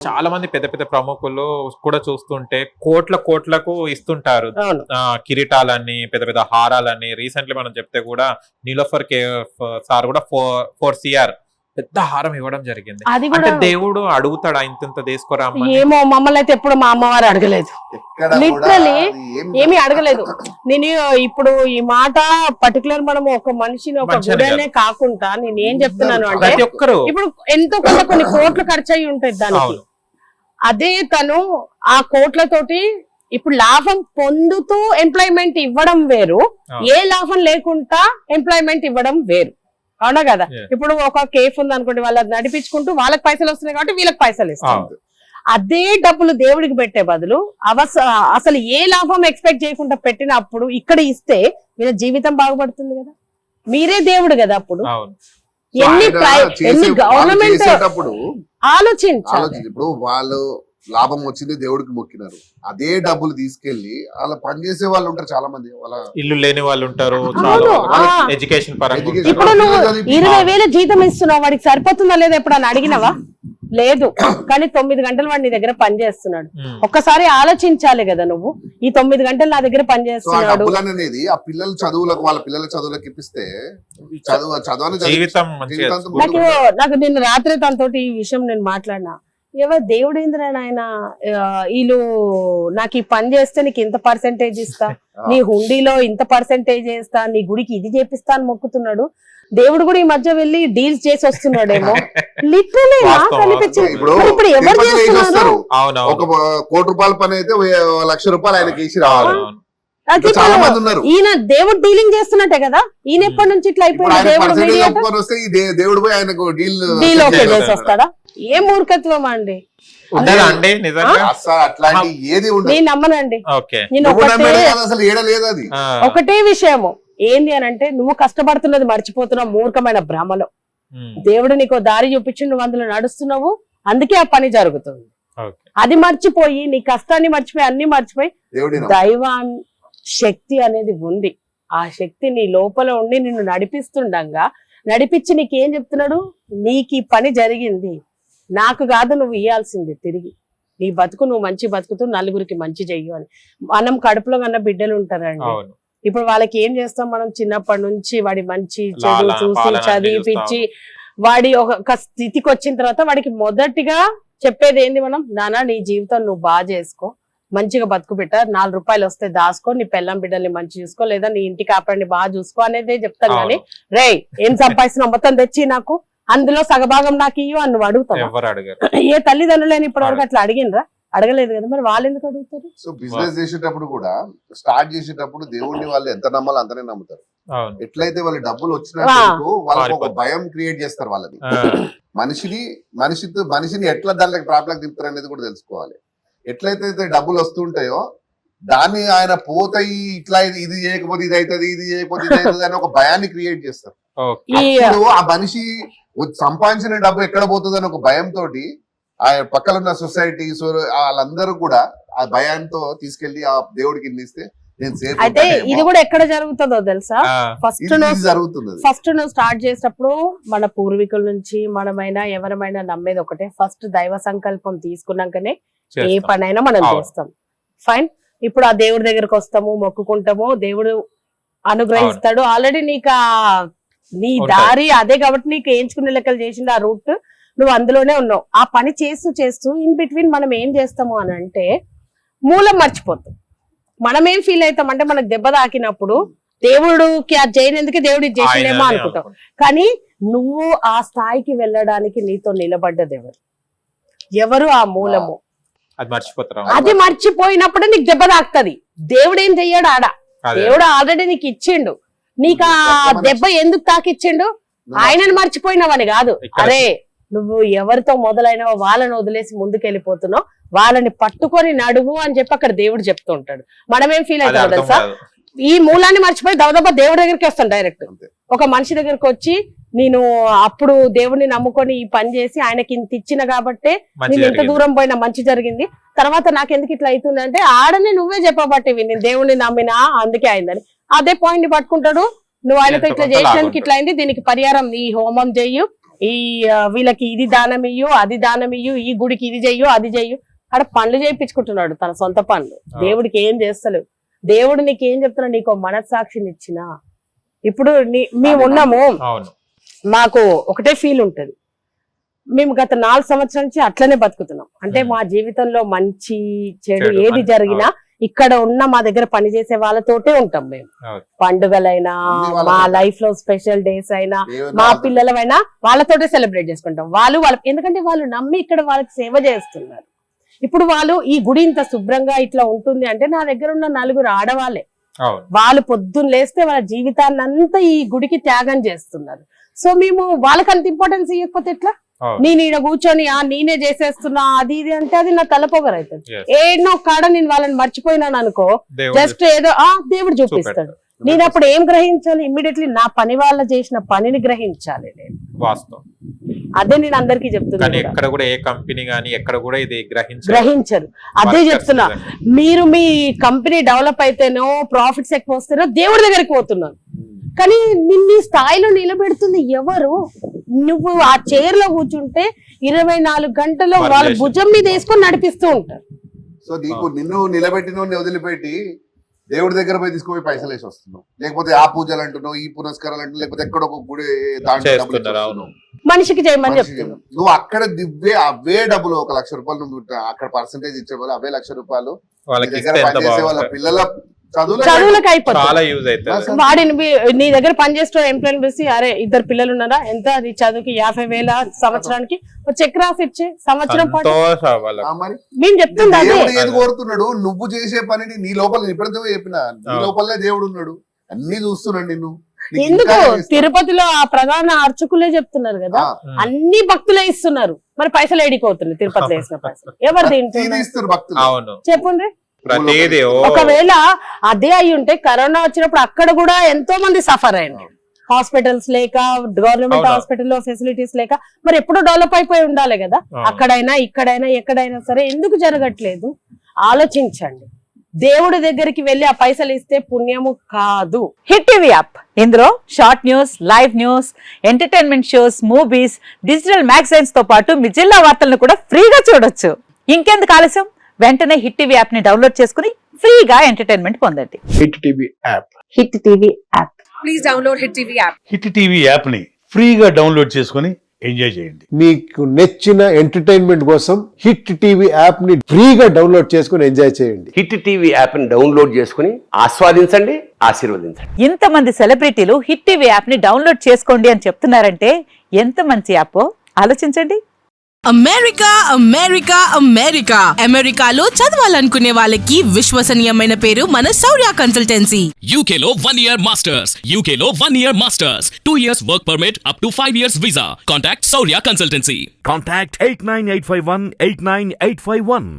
చాలా మంది పెద్ద పెద్ద ప్రముఖులు కూడా చూస్తుంటే కోట్లకు ఇస్తుంటారు. కిరీటాలని, పెద్ద పెద్ద హారాలని. రీసెంట్లీ మనం చెప్తే కూడా నీలోఫర్ సార్ కూడా 4 CR పెద్ద హారం ఇవ్వడం జరిగింది. అంటే దేవుడు అడుగుతాడా ఇంత తీసుకోరా? ఏమో, మమ్మల్ని అయితే ఎప్పుడు మా అమ్మవారు అడగలేదు, లిటరలీ ఏమీ అడగలేదు. నేను ఇప్పుడు ఈ మాట పర్టికులర్ మనం ఒక మనిషిని ఒక గుడనే కాకుండా నేను ఏం చెప్తున్నాను అంటే, ఇప్పుడు ఎంతో కొన్ని కోట్లు ఖర్చు అయి ఉంటాయి దానికి. అదే తను ఆ కోట్లతోటి ఇప్పుడు లాభం పొందుతూ ఎంప్లాయ్మెంట్ ఇవ్వడం వేరు, ఏ లాభం లేకుండా ఎంప్లాయ్మెంట్ ఇవ్వడం వేరు. అవునా కదా? ఇప్పుడు ఒక కేఫ్ ఉంది అనుకోండి, వాళ్ళకి నడిపించుకుంటూ వాళ్ళకి పైసలు వస్తున్నాయి కాబట్టి వీళ్ళకి పైసలు ఇస్తాం. అదే డబ్బులు దేవుడికి పెట్టే బదులు అసలు ఏ లాభం ఎక్స్పెక్ట్ చేయకుండా పెట్టినప్పుడు ఇక్కడ ఇస్తే వీళ్ళ జీవితం బాగుపడుతుంది కదా. మీరే దేవుడు కదా. అప్పుడు ఎన్ని గవర్నమెంట్ ఆలోచించాలి. ఇప్పుడు వాళ్ళు లాభం వచ్చింది దేవుడికి మొక్కినారు, అదే డబ్బులు తీసుకెళ్లి అలా పనిచేసే వాళ్ళు ఉంటారు, చాలా మంది వాళ్ళ ఇల్లు లేని వాళ్ళు ఉంటారు. ఎడ్యుకేషన్ పరంగా ఇప్పుడు నువ్వు 20,000 జీతం ఇస్తున్నావు, వాడికి సరిపోతుందా లేదా ఎప్పుడన్నా అడిగినవా? లేదు. కానీ 9 గంటలు వాడు నీ దగ్గర పని చేస్తున్నాడు. ఒక్కసారి ఆలోచించాలి కదా నువ్వు. ఈ 9 గంటలు నా దగ్గర పని చేస్తున్నాడు అనేది ఆ పిల్లల చదువులకు, వాళ్ళ పిల్లల చదువులకు ఇప్పిస్తే నాకు నిన్న రాత్రి తనతోటి ఈ విషయం నేను మాట్లాడినా. ఎవరు దేవుడు ఏంద్రా నాయన, వీళ్ళు నాకు ఈ పని చేస్తే నీకు ఇంత పర్సెంటేజ్ ఇస్తా, నీ హుండీలో ఇంత పర్సెంటేజ్ ఇస్తా, నీ గుడికి ఇది చేపిస్తా అని మొక్కుతున్నాడు. దేవుడు కూడా ఈ మధ్య వెళ్ళి డీల్స్ చేసి వస్తున్నాడేమో. లిటరలీ నాకు అనిపించింది. ఇప్పుడు ఎవరు చేస్తున్నారు? ఒక ₹1,00,00,000 పని అయితే ₹1,00,000 ఆయనకి ఇచ్చి రావాలి. ఈయన దేవుడు డీలింగ్ చేస్తున్నట్టే కదా. ఈయన ఎప్పటి నుంచి ఇట్లా అయిపోయింది? దేవుడు పోయి ఆయనకు డీల్ ఓకే చేసి వస్తాడా? ఏ మూర్ఖత్వం అండి. అట్లాంటి ఏది నేను నమ్మనండి. నేను ఒకటే విషయము ఏంది అని అంటే, నువ్వు కష్టపడుతున్నది మర్చిపోతున్నావు మూర్ఖమైన భ్రమలో. దేవుడు నీకు దారి చూపించి నువ్వు అందులో నడుస్తున్నావు, అందుకే ఆ పని జరుగుతుంది. అది మర్చిపోయి నీ కష్టాన్ని మర్చిపోయి అన్ని మర్చిపోయి దైవాన్ శక్తి అనేది ఉంది. ఆ శక్తి నీ లోపల ఉండి నిన్ను నడిపిస్తుండగా నడిపించి నీకేం చెప్తున్నాడు? నీకు ఈ పని జరిగింది, నాకు కాదు నువ్వు ఇయ్యాల్సింది తిరిగి. నీ బతుకు నువ్వు మంచి బతుకుతూ నలుగురికి మంచి చెయ్యు అని. మనం కడుపులో కన్నా బిడ్డలు ఉంటారండి. ఇప్పుడు వాళ్ళకి ఏం చేస్తాం మనం? చిన్నప్పటి నుంచి వాడి మంచి చెడు చూసి చదివిపించి వాడి ఒక స్థితికి వచ్చిన తర్వాత వాడికి మొదటిగా చెప్పేది ఏంది మనం? నాన్న నీ జీవితం నువ్వు బాగా చేసుకో, మంచిగా బతుకు పెట్ట, ₹4 వస్తే దాసుకో, నీ పెళ్ళం బిడ్డల్ని మంచి చూసుకో, లేదా నీ ఇంటి కాపాడిని బాగా చూసుకో అనేదే చెప్తాను. కానీ రే ఏం సంపాదిస్తున్నా మొత్తం తెచ్చి నాకు అందులో సగభాగం నాకు ఇయ్యు అని నువ్వు అడుగుతావు. ఏ తల్లిదండ్రులని ఇప్పటి వరకు అట్లా అడిగినరా? అడగలేదు కదా. మరి వాళ్ళు ఎందుకు అడుగుతారు? సో బిజినెస్ చేసేటప్పుడు కూడా స్టార్ట్ చేసేటప్పుడు దేవుడిని వాళ్ళు ఎంత నమ్మాలో అంతనే నమ్ముతారు. ఎట్లయితే వాళ్ళు డబ్బులు వచ్చినప్పుడు వాళ్ళకి ఒక భయం క్రియేట్ చేస్తారు. వాళ్ళని మనిషిని ఎట్లా దానికి ప్రాబ్లం తిప్పుతారు అనేది కూడా తెలుసుకోవాలి. ఎట్లయితే డబ్బులు వస్తుంటాయో దాన్ని ఆయన పోతాయి, ఇట్లా ఇది చేయకపోతే ఇది అవుతుంది, ఇది చేయకపోతే ఇది అవుతుంది అని ఒక భయాన్ని క్రియేట్ చేస్తారు. ఆ మనిషి సంపాదించిన డబ్బు ఎక్కడ పోతుంది అని ఒక భయంతో ఆ పక్కన ఉన్న సొసైటీ వాళ్ళందరూ కూడా ఆ భయంతో తీసుకెళ్లి ఆ దేవుడికి ఇస్తే అయితే ఇది కూడా ఎక్కడ జరుగుతుందో తెలుసా? ఫస్ట్ నువ్వు స్టార్ట్ చేసేటప్పుడు మన పూర్వీకుల నుంచి మనమైనా ఎవరమైనా నమ్మేది ఒకటే, ఫస్ట్ దైవ సంకల్పం తీసుకున్నాకనే ఏ పనైనా మనం చేస్తాం. ఫైన్. ఇప్పుడు ఆ దేవుడి దగ్గరకు వస్తాము, మొక్కుకుంటాము, దేవుడు అనుగ్రహిస్తాడు. ఆల్రెడీ నీకు నీ దారి అదే కాబట్టి నీకు ఎంచుకునే లెక్కలు చేసింది ఆ రూట్, నువ్వు అందులోనే ఉన్నావు. ఆ పని చేస్తూ చేస్తూ ఇన్ బిట్వీన్ మనం ఏం చేస్తాము అని అంటే మూలం మర్చిపోతాం. మనం ఏం ఫీల్ అవుతాం అంటే మనకు దెబ్బ తాకినప్పుడు దేవుడికి అది చేయనందుకే దేవుడు ఇది చేసిందేమో అనుకుంటాం. కానీ నువ్వు ఆ స్థాయికి వెళ్ళడానికి నీతో నిలబడ్డది ఎవరు? ఆ మూలము. అది మర్చిపోయినప్పుడు నీకు దెబ్బ తాకుతుంది. దేవుడు ఏం చెయ్యాడు ఆడ? దేవుడు ఆల్రెడీ నీకు ఇచ్చిండు. నీకు ఆ దెబ్బ ఎందుకు తాకిచ్చిండు? ఆయనను మర్చిపోయినావని కాదు. అరే నువ్వు ఎవరితో మొదలైనవో వాళ్ళని వదిలేసి ముందుకెళ్ళిపోతున్నావు, వాళ్ళని పట్టుకొని నడువు అని చెప్పి అక్కడ దేవుడు చెప్తూ ఉంటాడు. మనమేం ఫీల్ అవుతాం తెలుసా? ఈ మూలాన్ని మర్చిపోయి దవదబ్బా దేవుడి దగ్గరికి వస్తాను డైరెక్ట్. ఒక మనిషి దగ్గరకు వచ్చి నేను అప్పుడు దేవుడిని నమ్ముకొని ఈ పని చేసి ఆయనకి ఇంత ఇచ్చిన కాబట్టే నేను ఇంత దూరం పోయినా మంచి జరిగింది, తర్వాత నాకెందుకు ఇట్లా అవుతుంది అంటే ఆడనే నువ్వే చెప్పబట్టివి నేను దేవుడిని నమ్మినా అందుకే అయిందని. అదే పాయింట్ ని పట్టుకుంటాడు. నువ్వు ఆయనతో ఇట్లా చేసినందుకు ఇట్లా అయింది, దీనికి పరిహారం ఈ హోమం చెయ్యు, ఈ వీళ్ళకి ఇది దానం ఇయ్యు, అది దానం ఇయ్యు, ఈ గుడికి ఇది చెయ్యు, అది చెయ్యు. ఆడ పనులు చేయించుకుంటున్నాడు, తన సొంత పనులు. దేవుడికి ఏం చేస్తలేవు. దేవుడు నీకు ఏం చెప్తున్నాడు, నీకు మనస్సాక్షిని ఇచ్చిన. ఇప్పుడు మేము ఉన్నాము, మాకు ఒకటే ఫీల్ ఉంటది. మేము గత 4 సంవత్సరాల నుంచి అట్లనే బతుకుతున్నాం. అంటే మా జీవితంలో మంచి చెడు ఏది జరిగినా ఇక్కడ ఉన్న మా దగ్గర పనిచేసే వాళ్ళతోటే ఉంటాం మేము. పండుగలైనా, మా లైఫ్ లో స్పెషల్ డేస్ అయినా, మా పిల్లలమైనా వాళ్ళతోటే సెలబ్రేట్ చేసుకుంటాం. ఎందుకంటే వాళ్ళు నమ్మి ఇక్కడ వాళ్ళకి సేవ చేస్తున్నారు. ఇప్పుడు వాళ్ళు ఈ గుడి ఇంత శుభ్రంగా ఇట్లా ఉంటుంది అంటే నా దగ్గర ఉన్న 4 ఆడవాళ్ళే. వాళ్ళు పొద్దున్న లేస్తే వాళ్ళ జీవితాన్ని అంతా ఈ గుడికి త్యాగం చేస్తున్నారు. సో మేము వాళ్ళకి అంత ఇంపార్టెన్స్ ఇవ్వకపోతే ఎట్లా? నేను ఈడ కూర్చొని నేనే చేసేస్తున్నా అది ఇది అంటే అది నా తలపోగరైతుంది. ఏడనో కాడ నేను వాళ్ళని మర్చిపోయినాను అనుకో, జస్ట్ ఏదో దేవుడు చూపిస్తాడు. నేను అప్పుడు ఏం గ్రహించాలి? ఇమ్మీడియట్లీ నా పని వాళ్ళ చేసిన పనిని గ్రహించాలి నేను. వాస్తవం. అదే నేను అందరికీ చెప్తున్నాను. ఎక్కడ కూడా ఏ కంపెనీ గానీ ఎక్కడ కూడా ఇది గ్రహించరు. అదే చెప్తున్నా, మీరు మీ కంపెనీ డెవలప్ అయితేనో ప్రాఫిట్స్ ఎక్కువ వస్తేనో దేవుడి దగ్గరికి పోతున్నారు. కానీ నిన్ను స్థాయిలో నిలబెడుతుంది ఎవరు? నువ్వు ఆ చైర్ లో కూర్చుంటే 24 గంటలు వాళ్ళ భుజం మీద వేసుకొని నడిపిస్తూ ఉంటారు. సో నీకు నిన్ను నిలబెట్టిన వదిలిపెట్టి దేవుడి దగ్గర పోయి తీసుకుపోయి పైసలు వేసి వస్తున్నావు, లేకపోతే ఆ పూజలు అంటున్నావు, ఈ పునస్కారాలు అంటున్నావు, లేకపోతే ఎక్కడ ఒక గుడి మనిషికి చేయమని చెప్తున్నావు. నువ్వు అక్కడ అవే డబ్బులు 1 లక్ష రూపాయలు నువ్వు అక్కడ పర్సెంటేజ్ ఇచ్చే వాళ్ళు అవే 1 లక్ష రూపాయలు దగ్గర పనిచేసే వాళ్ళ పిల్లల చదువులకు అయిపోతుంది. వాడిని నీ దగ్గర పనిచేస్తున్న ఎంప్లాయ్ పిలిచి, అరే 2 పిల్లలు ఉన్నారా, ఎంత అది చదువుకి 50,000 సంవత్సరానికి చెక్ రాసి ఇచ్చే సంవత్సరం పాటు మేము చెప్తున్నా. ఏది కోరుతున్నాడు? నువ్వు చేసే పనిని నీ లోపల ఎప్పుడైతే చెప్పినా నీ లోపలనే దేవుడు ఉన్నాడు, అన్ని చూస్తున్నాడు నిన్ను. ఎందుకు తిరుపతిలో ఆ ప్రధాన అర్చకులే చెప్తున్నారు కదా, అన్ని భక్తులే ఇస్తున్నారు. మరి పైసలు ఏడిపోతున్నాయి? తిరుపతిలో వేసిన పైసలు ఎవరు తింటున్నారు? చెప్పండి. ఒకవేళ అదే అయి ఉంటే కరోనా వచ్చినప్పుడు అక్కడ కూడా ఎంతో మంది సఫర్ అయ్యారు. హాస్పిటల్స్ లేక, గవర్నమెంట్ హాస్పిటల్లో ఫెసిలిటీస్ లేక. మరి ఎప్పుడు డెవలప్ అయిపోయి ఉండాలి కదా. అక్కడైనా ఇక్కడైనా ఎక్కడైనా సరే ఎందుకు జరగట్లేదు? ఆలోచించండి. దేవుడి దగ్గరికి వెళ్లి ఆ పైసలు ఇస్తే పుణ్యము కాదు. హిట్ టీవీ యాప్, ఇందులో short news, live news, entertainment shows, movies, digital magazines తో పాటు మీ జిల్లా వార్తలను కూడా ఫ్రీగా చూడొచ్చు. ఇంకెందుకు ఆలస్యం? వెంటనే హిట్ టీవీ యాప్ ని డౌన్లోడ్ చేసుకుని ఫ్రీగా ఎంటర్టైన్మెంట్ పొందండి. Hit TV app. Hit TV app. Please download hit TV app. Hit TV app ని ఫ్రీగా డౌన్లోడ్ చేసుకుని ఎంజాయ్ చేయండి. మీకు నచ్చిన ఎంటర్టైన్మెంట్ కోసం హిట్ టీవీ యాప్ ని ఫ్రీగా డౌన్లోడ్ చేసుకుని ఎంజాయ్ చేయండి. హిట్ టీవీ యాప్ ని డౌన్లోడ్ చేసుకుని ఆస్వాదించండి, ఆశీర్వదించండి. ఇంతమంది సెలబ్రిటీలు హిట్ టీవీ యాప్ ని డౌన్లోడ్ చేసుకోండి అని చెప్తున్నారంటే ఎంత మంచి యాప్ ఆలోచించండి. అమెరికా అమెరికా అమెరికా అమెరికాలో చదవాలనుకునే వాళ్ళకి విశ్వసనీయమైన పేరు మన శౌర్య కన్సల్టెన్సీ. UK లో 1 year masters, UK లో 1 year masters, 2 years work permit up to 5 years visa. Contact Saurya Consultancy. Contact 89851 89851.